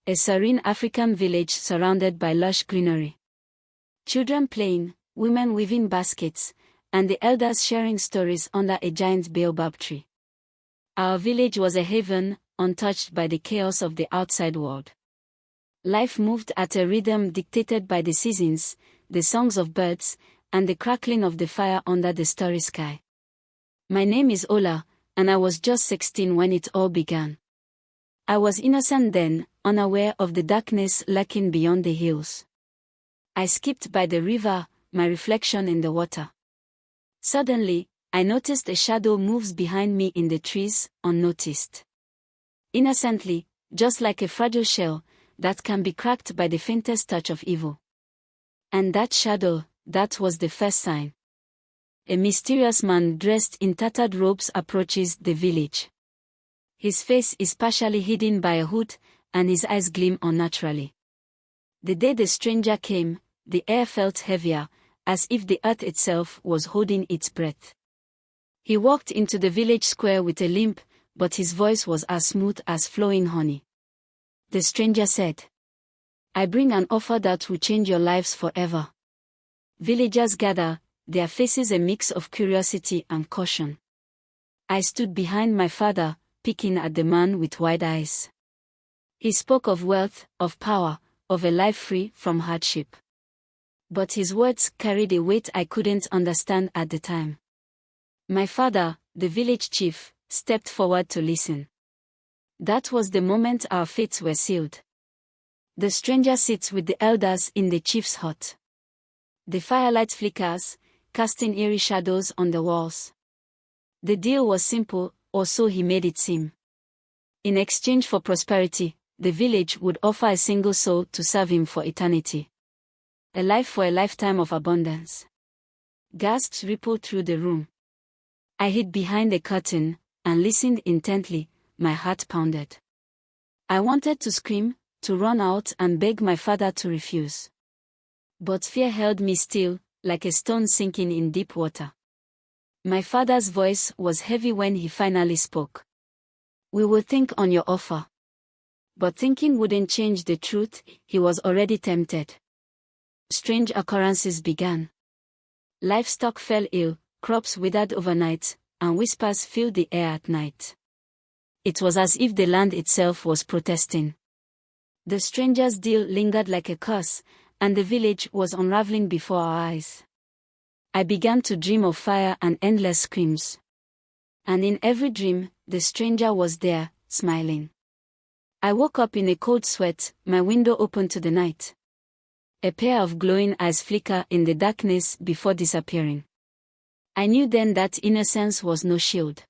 A serene African village surrounded by lush greenery. Children playing, women weaving baskets, and the elders sharing stories under a giant baobab tree. Our village was a haven, untouched by the chaos of the outside world. Life moved at a rhythm dictated by the seasons, the songs of birds, and the crackling of the fire under the starry sky. My name is Ola, and I was just 16 when it all began. I was innocent then, unaware of the darkness lurking beyond the hills. I skipped by the river, my reflection in the water. Suddenly, I noticed a shadow moves behind me in the trees, unnoticed. Innocently, just like a fragile shell that can be cracked by the faintest touch of evil. And that shadow, that was the first sign. A mysterious man dressed in tattered robes approaches the village. His face is partially hidden by a hood, and his eyes gleam unnaturally. The day the stranger came, the air felt heavier, as if the earth itself was holding its breath. He walked into the village square with a limp, but his voice was as smooth as flowing honey. The stranger said, "I bring an offer that will change your lives forever." Villagers gather, their faces a mix of curiosity and caution. I stood behind my father, picking at the man with wide eyes. He spoke of wealth, of power, of a life free from hardship. But his words carried a weight I couldn't understand at the time. My father, the village chief, stepped forward to listen. That was the moment our fates were sealed. The stranger sits with the elders in the chief's hut. The firelight flickers, casting eerie shadows on the walls. The deal was simple, or so he made it seem. In exchange for prosperity, the village would offer a single soul to serve him for eternity. A life for a lifetime of abundance. Gasps rippled through the room. I hid behind the curtain, and listened intently, my heart pounded. I wanted to scream, to run out and beg my father to refuse. But fear held me still, like a stone sinking in deep water. My father's voice was heavy when he finally spoke. "We will think on your offer." But thinking wouldn't change the truth, he was already tempted. Strange occurrences began. Livestock fell ill, crops withered overnight, and whispers filled the air at night. It was as if the land itself was protesting. The stranger's deal lingered like a curse, and the village was unraveling before our eyes. I began to dream of fire and endless screams. And in every dream, the stranger was there, smiling. I woke up in a cold sweat, my window open to the night. A pair of glowing eyes flicker in the darkness before disappearing. I knew then that innocence was no shield.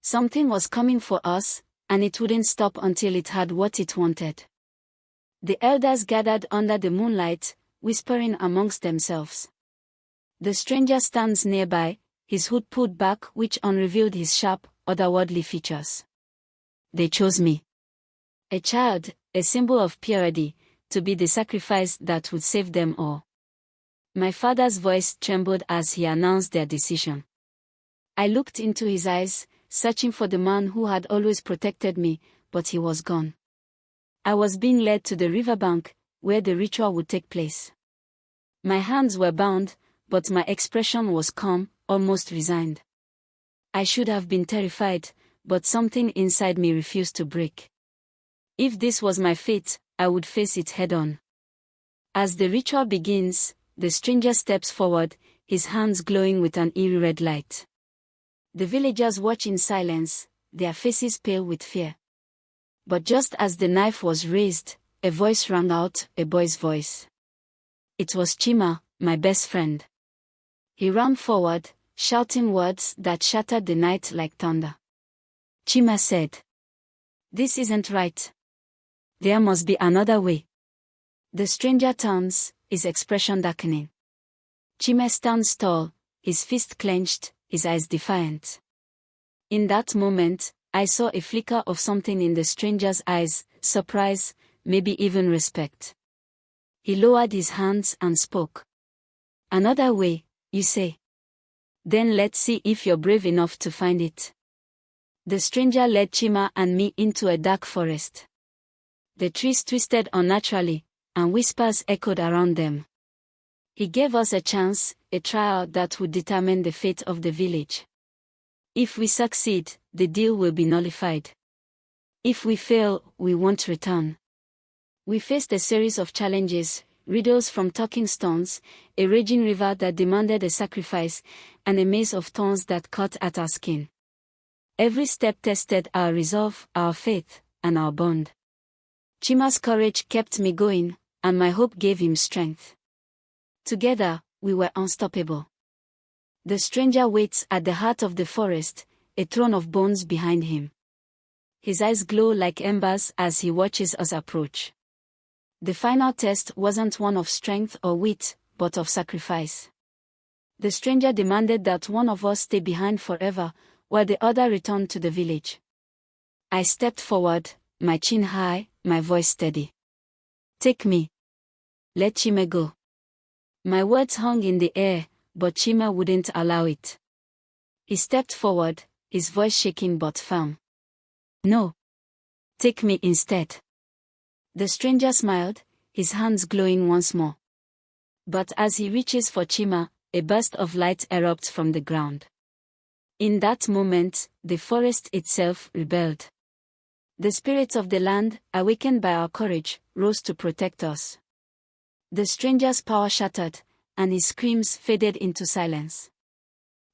Something was coming for us, and it wouldn't stop until it had what it wanted. The elders gathered under the moonlight, whispering amongst themselves. The stranger stands nearby, his hood pulled back which unrevealed his sharp, otherworldly features. They chose me. A child, a symbol of purity, to be the sacrifice that would save them all. My father's voice trembled as he announced their decision. I looked into his eyes, searching for the man who had always protected me, but he was gone. I was being led to the riverbank, where the ritual would take place. My hands were bound, but my expression was calm, almost resigned. I should have been terrified, but something inside me refused to break. If this was my fate, I would face it head-on. As the ritual begins, the stranger steps forward, his hands glowing with an eerie red light. The villagers watch in silence, their faces pale with fear. But just as the knife was raised, a voice rang out, a boy's voice. It was Chima, my best friend. He ran forward, shouting words that shattered the night like thunder. Chima said, "This isn't right. There must be another way." The stranger turns, his expression darkening. Chima stands tall, his fist clenched, his eyes defiant. In that moment, I saw a flicker of something in the stranger's eyes, surprise, maybe even respect. He lowered his hands and spoke. "Another way, you say? Then let's see if you're brave enough to find it." The stranger led Chima and me into a dark forest. The trees twisted unnaturally, and whispers echoed around them. He gave us a chance, a trial that would determine the fate of the village. If we succeed, the deal will be nullified. If we fail, we won't return. We faced a series of challenges, riddles from talking stones, a raging river that demanded a sacrifice, and a maze of thorns that cut at our skin. Every step tested our resolve, our faith, and our bond. Chima's courage kept me going, and my hope gave him strength. Together, we were unstoppable. The stranger waits at the heart of the forest, a throne of bones behind him. His eyes glow like embers as he watches us approach. The final test wasn't one of strength or wit, but of sacrifice. The stranger demanded that one of us stay behind forever, while the other returned to the village. I stepped forward, my chin high, my voice steady. Take me. Let Chima go. My words hung in the air, but Chima wouldn't allow it. He stepped forward, his voice shaking but firm. No. Take me instead. The stranger smiled, his hands glowing once more. But as he reaches for Chima, a burst of light erupts from the ground. In that moment, the forest itself rebelled. The spirits of the land, awakened by our courage, rose to protect us. The stranger's power shattered, and his screams faded into silence.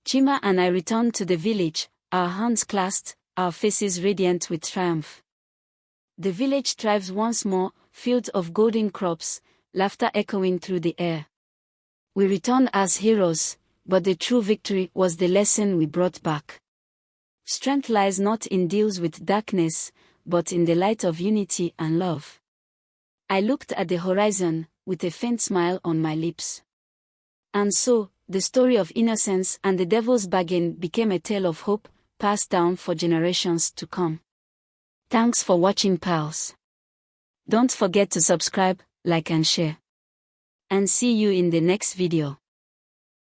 Chima and I returned to the village, our hands clasped, our faces radiant with triumph. The village thrives once more, fields of golden crops, laughter echoing through the air. We returned as heroes, but the true victory was the lesson we brought back. Strength lies not in deals with darkness, but in the light of unity and love. I looked at the horizon, with a faint smile on my lips. And so, the story of Innocence and the devil's bargain became a tale of hope, passed down for generations to come. Thanks for watching, pals. Don't forget to subscribe, like and share. And see you in the next video.